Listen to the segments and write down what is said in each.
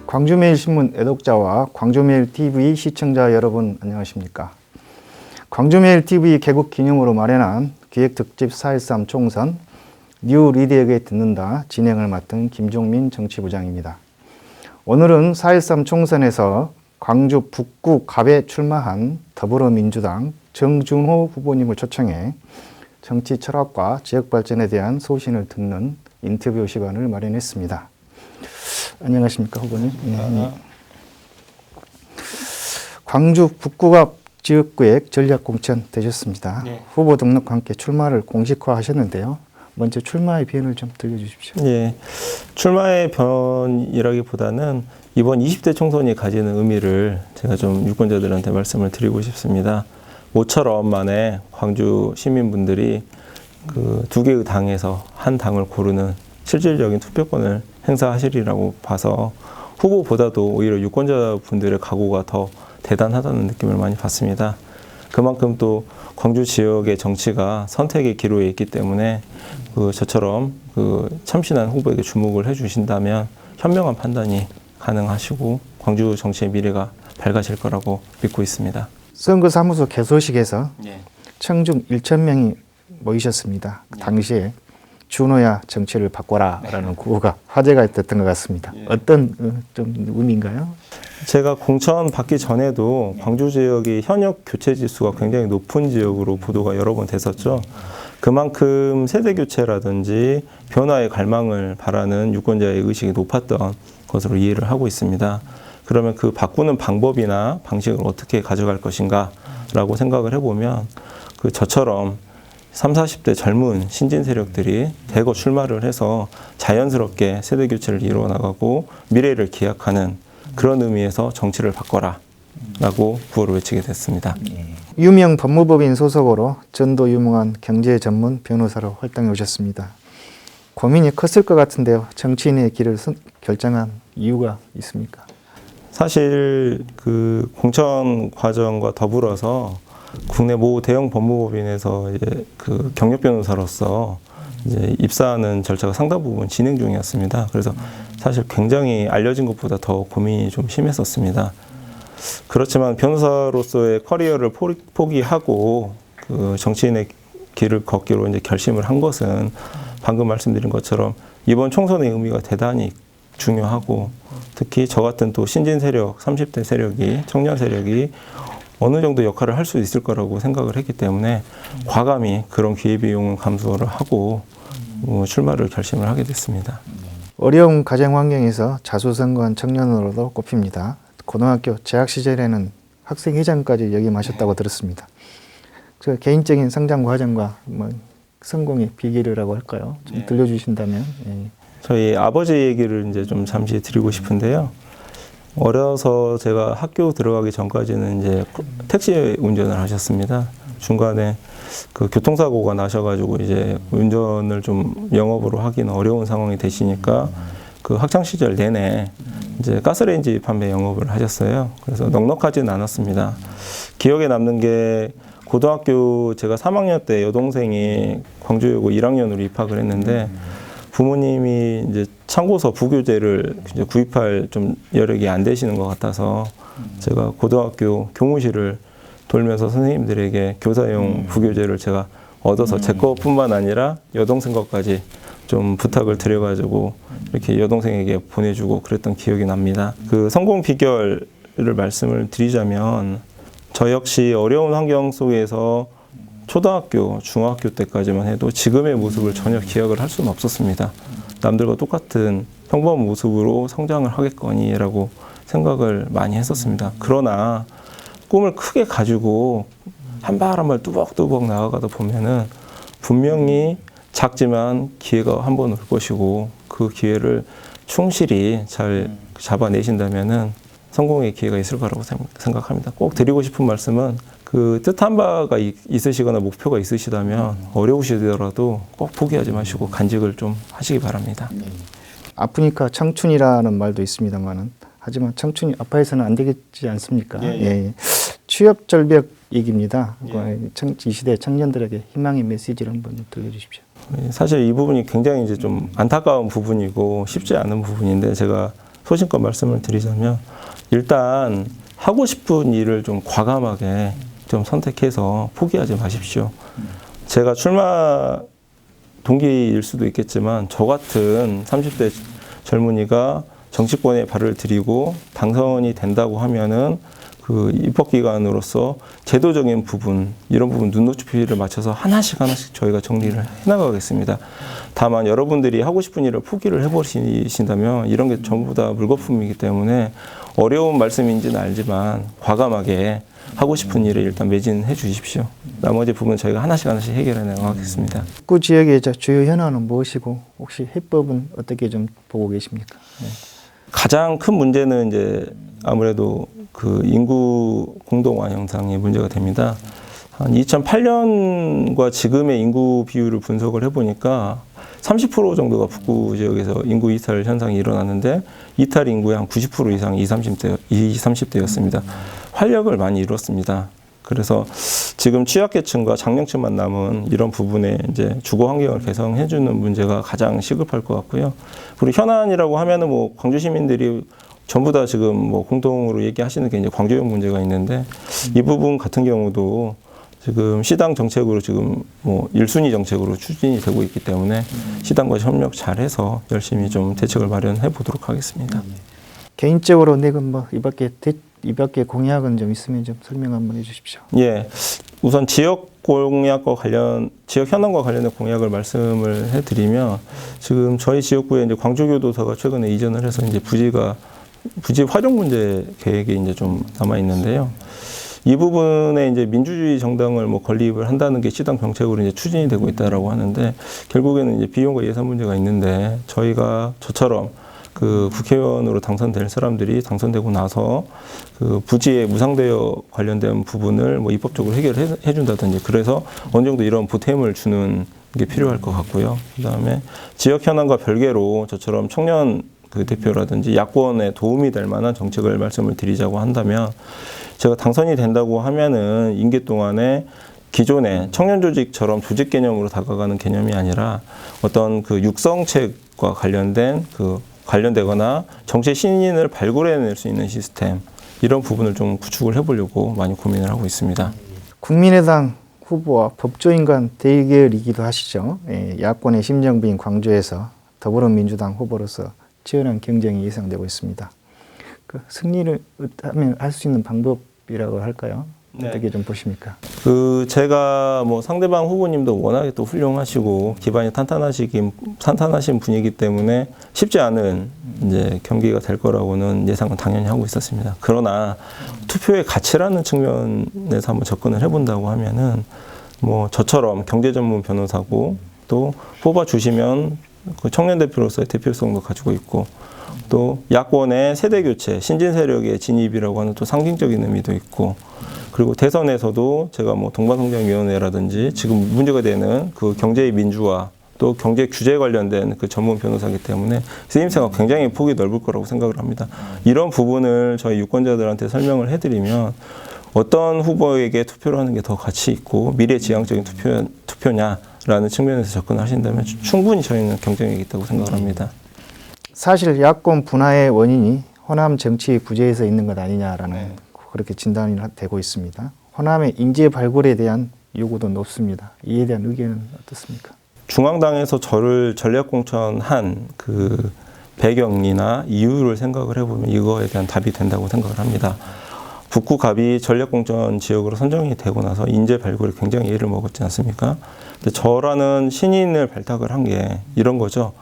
광주매일신문 애독자와 광주매일TV 시청자 여러분 안녕하십니까. 광주매일TV 개국 기념으로 마련한 기획특집 4.13 총선 뉴 리드에게 듣는다 진행을 맡은 김종민 정치부장입니다. 오늘은 4.13 총선에서 광주 북구 갑에 출마한 더불어민주당 정준호 후보님을 초청해 정치 철학과 지역 발전에 대한 소신을 듣는 인터뷰 시간을 마련했습니다. 안녕하십니까 후보님. 네. 광주 북구갑 지역구역 전략공천 되셨습니다. 네. 후보 등록과 함께 출마를 공식화하셨는데요. 먼저 출마의 변을 좀 들려주십시오. 예, 출마의 변이라기보다는 이번 20대 총선이 가지는 의미를 제가 좀 유권자들한테 말씀을 드리고 싶습니다. 모처럼 만에 광주 시민분들이 그 두 개의 당에서 한 당을 고르는 실질적인 투표권을 행사하시리라고 봐서 후보보다도 오히려 유권자분들의 각오가 더 대단하다는 느낌을 많이 받습니다. 그만큼 또 광주 지역의 정치가 선택의 기로에 있기 때문에 저처럼 참신한 후보에게 주목을 해주신다면 현명한 판단이 가능하시고 광주 정치의 미래가 밝아질 거라고 믿고 있습니다. 선거사무소 개소식에서 청중 1,000명이 모이셨습니다. 당시에 준호야 정치를 바꿔라 라는 구호가 화제가 됐던 것 같습니다. 어떤 좀 의미인가요? 제가 공천 받기 전에도 광주 지역이 현역 교체 지수가 굉장히 높은 지역으로 보도가 여러 번 됐었죠. 그만큼 세대 교체라든지 변화의 갈망을 바라는 유권자의 의식이 높았던 것으로 이해를 하고 있습니다. 그러면 그 바꾸는 방법이나 방식을 어떻게 가져갈 것인가 라고 생각을 해보면 저처럼 30, 40대 젊은 신진 세력들이 대거 출마를 해서 자연스럽게 세대 교체를 이루어 나가고 미래를 기약하는 그런 의미에서 정치를 바꿔라 라고 구호를 외치게 됐습니다. 유명 법무법인 소속으로 전도 유명한 경제 전문 변호사로 활동해 오셨습니다. 고민이 컸을 것 같은데요. 정치인의 길을 결정한 이유가 있습니까? 사실 그 공천 과정과 더불어서 국내 모 대형 법무법인에서 이제 그 경력 변호사로서 이제 입사하는 절차가 상당 부분 진행 중이었습니다. 그래서 사실 굉장히 알려진 것보다 더 고민이 좀 심했었습니다. 그렇지만 변호사로서의 커리어를 포기하고 그 정치인의 길을 걷기로 이제 결심을 한 것은 방금 말씀드린 것처럼 이번 총선의 의미가 대단히 중요하고 특히 저 같은 또 신진 세력, 30대 세력이, 청년 세력이 어느 정도 역할을 할 수 있을 거라고 생각을 했기 때문에 과감히 그런 기회비용을 감수를 하고 출마를 결심을 하게 됐습니다. 어려운 가정 환경에서 자수성가한 청년으로도 꼽힙니다. 고등학교 재학 시절에는 학생회장까지 역임하셨다고 들었습니다. 그 개인적인 성장 과정과 성공의 비결이라고 할까요? 좀 들려주신다면. 저희 아버지 얘기를 이제 좀 잠시 드리고 싶은데요. 어려서 제가 학교 들어가기 전까지는 이제 택시 운전을 하셨습니다. 중간에 그 교통사고가 나셔가지고 이제 운전을 좀 영업으로 하기는 어려운 상황이 되시니까 그 학창 시절 내내 이제 가스레인지 판매 영업을 하셨어요. 그래서 넉넉하지는 않았습니다. 기억에 남는 게 고등학교 제가 3학년 때 여동생이 광주여고 1학년으로 입학을 했는데 부모님이 이제 참고서 부교재를 이제 구입할 좀 여력이 안 되시는 것 같아서 제가 고등학교 교무실을 돌면서 선생님들에게 교사용 부교재를 제가 얻어서 제 것뿐만 아니라 여동생 것까지 좀 부탁을 드려가지고 이렇게 여동생에게 보내주고 그랬던 기억이 납니다. 그 성공 비결을 말씀을 드리자면 저 역시 어려운 환경 속에서 초등학교, 중학교 때까지만 해도 지금의 모습을 전혀 기억을 할 수는 없었습니다. 남들과 똑같은 평범한 모습으로 성장을 하겠거니라고 생각을 많이 했었습니다. 그러나 꿈을 크게 가지고 한 발 한 발 뚜벅뚜벅 나아가다 보면은 분명히 작지만 기회가 한 번 올 것이고 그 기회를 충실히 잘 잡아내신다면은 성공의 기회가 있을 거라고 생각합니다. 꼭 드리고 싶은 말씀은 그 뜻한 바가 있으시거나 목표가 있으시다면 어려우시더라도 꼭 포기하지 마시고 간직을 좀 하시기 바랍니다. 아프니까 청춘이라는 말도 있습니다만은 하지만 청춘이 아파해서는 안 되겠지 않습니까? 예. 취업 절벽 얘기입니다. 이 시대 청년들에게 희망의 메시지를 한번 좀 들려주십시오. 사실 이 부분이 굉장히 이제 좀 안타까운 부분이고 쉽지 않은 부분인데 제가 소신껏 말씀을 드리자면 일단 하고 싶은 일을 좀 과감하게 좀 선택해서 포기하지 마십시오. 제가 출마 동기일 수도 있겠지만 저 같은 30대 젊은이가 정치권에 발을 들이고 당선이 된다고 하면은 그 입법기관으로서 제도적인 부분, 이런 부분 눈높이를 맞춰서 하나씩 저희가 정리를 해나가겠습니다. 다만 여러분들이 하고 싶은 일을 포기를 해버리신다면 이런 게 전부 다 물거품이기 때문에 어려운 말씀인지는 알지만 과감하게 하고 싶은 일에 일단 매진해 주십시오. 나머지 부분 저희가 하나씩 해결해 나가겠습니다. 북구 지역의 주요 현안은 무엇이고 혹시 해법은 어떻게 좀 보고 계십니까? 네. 가장 큰 문제는 이제 아무래도 그 인구 공동화 현상이 문제가 됩니다. 한 2008년과 지금의 인구 비율을 분석을 해보니까 30% 정도가 북구 지역에서 인구 이탈 현상이 일어났는데 이탈 인구의 한 90% 이상이 20, 30대였습니다. 활력을 많이 잃었습니다. 그래서 지금 취약계층과 장년층만 남은 이런 부분에 이제 주거 환경을 개선해주는 문제가 가장 시급할 것 같고요. 그리고 현안이라고 하면은 뭐 광주 시민들이 전부 다 지금 뭐 공동으로 얘기하시는 게 이제 광주형 문제가 있는데 이 부분 같은 경우도 지금 시당 정책으로 지금 뭐 1순위 정책으로 추진이 되고 있기 때문에 시당과 협력 잘해서 열심히 좀 대책을 마련해 보도록 하겠습니다. 개인적으로 내가 뭐 이 밖에 공약은 좀 있으면 좀 설명 한번 해주십시오. 예, 우선 지역 현안과 관련된 공약을 말씀을 해드리면 지금 저희 지역구에 이제 광주교도소가 최근에 이전을 해서 이제 부지 활용 문제 계획이 이제 좀 남아 있는데요. 이 부분에 이제 민주주의 정당을 뭐 건립을 한다는 게 시당 정책으로 이제 추진이 되고 있다라고 하는데 결국에는 이제 비용과 예산 문제가 있는데 저처럼 그 국회의원으로 당선될 사람들이 당선되고 나서 그 부지에 무상대여 관련된 부분을 뭐 입법적으로 해결해 준다든지 그래서 어느 정도 이런 보탬을 주는 게 필요할 것 같고요. 그다음에 지역 현안과 별개로 저처럼 청년 그 대표라든지 야권에 도움이 될 만한 정책을 말씀을 드리자고 한다면 제가 당선이 된다고 하면은 임기 동안에 기존의 청년 조직처럼 조직 개념으로 다가가는 개념이 아니라 어떤 그 육성책과 관련되거나 정치 신인을 발굴해낼 수 있는 시스템 이런 부분을 좀 구축을 해보려고 많이 고민을 하고 있습니다. 국민의당 후보와 법조인 간 대결이기도 하시죠. 예, 야권의 심정부인 광주에서 더불어민주당 후보로서 치열한 경쟁이 예상되고 있습니다. 그 승리를 하면 할 수 있는 방법이라고 할까요? 어떻게 좀 보십니까? 그 제가 뭐 상대방 후보님도 워낙에 또 훌륭하시고 기반이 탄탄하신 분이기 때문에 쉽지 않은 이제 경기가 될 거라고는 예상은 당연히 하고 있었습니다. 그러나 투표의 가치라는 측면에서 한번 접근을 해본다고 하면은 뭐 저처럼 경제 전문 변호사고 또 뽑아 주시면 그 청년 대표로서의 대표성도 가지고 있고 또 야권의 세대 교체, 신진 세력의 진입이라고 하는 또 상징적인 의미도 있고 그리고 대선에서도 제가 뭐 동반성장위원회라든지 지금 문제가 되는 그 경제의 민주화 또 경제 규제 관련된 그 전문 변호사이기 때문에 쓰임새가 굉장히 폭이 넓을 거라고 생각을 합니다. 이런 부분을 저희 유권자들한테 설명을 해드리면 어떤 후보에게 투표를 하는 게 더 가치 있고 미래지향적인 투표냐라는 측면에서 접근하신다면 충분히 저희는 경쟁력이 있다고 생각을 합니다. 사실 야권 분화의 원인이 호남 정치 부재에서 있는 것 아니냐라는 그렇게 진단이 되고 있습니다. 호남의 인재 발굴에 대한 요구도 높습니다. 이에 대한 의견은 어떻습니까? 중앙당에서 저를 전략공천한 그 배경이나 이유를 생각을 해보면 이거에 대한 답이 된다고 생각을 합니다. 북구갑이 전략공천 지역으로 선정이 되고 나서 인재 발굴에 굉장히 애를 먹었지 않습니까? 근데 저라는 신인을 발탁을 한 게 이런 거죠.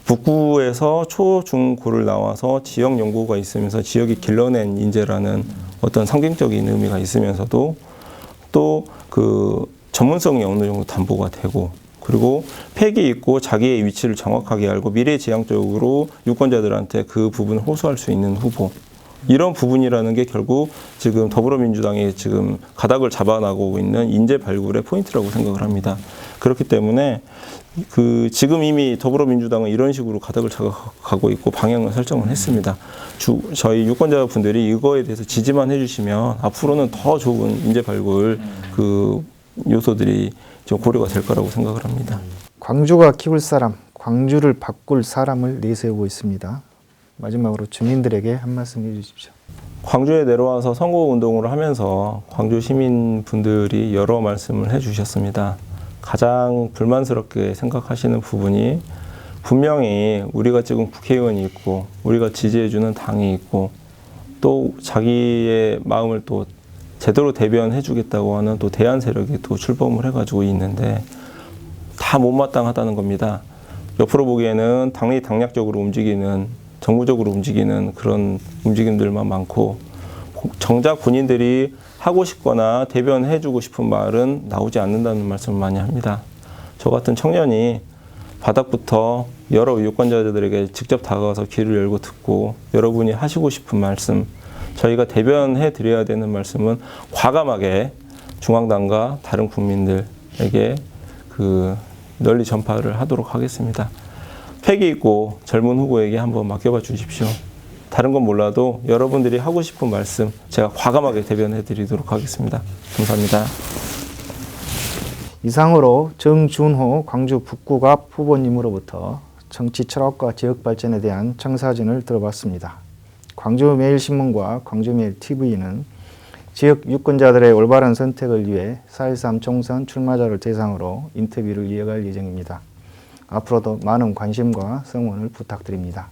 북구에서 초, 중, 고를 나와서 지역 연구가 있으면서 지역이 길러낸 인재라는 어떤 상징적인 의미가 있으면서도 또 그 전문성이 어느 정도 담보가 되고 그리고 패기 있고 자기의 위치를 정확하게 알고 미래지향적으로 유권자들한테 그 부분을 호소할 수 있는 후보. 이런 부분이라는 게 결국 지금 더불어민주당이 지금 가닥을 잡아나가고 있는 인재 발굴의 포인트라고 생각을 합니다. 그렇기 때문에 지금 이미 더불어민주당은 이런 식으로 가닥을 잡아가고 있고 방향을 설정을 했습니다. 저희 유권자분들이 이거에 대해서 지지만 해주시면 앞으로는 더 좋은 인재 발굴 요소들이 좀 고려가 될 거라고 생각을 합니다. 광주가 키울 사람, 광주를 바꿀 사람을 내세우고 있습니다. 마지막으로 주민들에게 한 말씀 해주십시오. 광주에 내려와서 선거운동을 하면서 광주 시민분들이 여러 말씀을 해주셨습니다. 가장 불만스럽게 생각하시는 부분이 분명히 우리가 지금 국회의원이 있고 우리가 지지해주는 당이 있고 또 자기의 마음을 또 제대로 대변해주겠다고 하는 또 대안 세력이 또 출범을 해가지고 있는데 다 못마땅하다는 겁니다. 옆으로 보기에는 당리당략적으로 움직이는 정무적으로 움직이는 그런 움직임들만 많고 정작 본인들이 하고 싶거나 대변해주고 싶은 말은 나오지 않는다는 말씀을 많이 합니다. 저 같은 청년이 바닥부터 여러 유권자들에게 직접 다가가서 귀를 열고 듣고 여러분이 하시고 싶은 말씀, 저희가 대변해 드려야 되는 말씀은 과감하게 중앙당과 다른 국민들에게 널리 전파를 하도록 하겠습니다. 패기 있고 젊은 후보에게 한번 맡겨봐 주십시오. 다른 건 몰라도 여러분들이 하고 싶은 말씀 제가 과감하게 대변해 드리도록 하겠습니다. 감사합니다. 이상으로 정준호 광주 북구갑 후보님으로부터 정치 철학과 지역 발전에 대한 청사진을 들어봤습니다. 광주매일신문과 광주매일TV는 지역 유권자들의 올바른 선택을 위해 4.13 총선 출마자를 대상으로 인터뷰를 이어갈 예정입니다. 앞으로도 많은 관심과 성원을 부탁드립니다.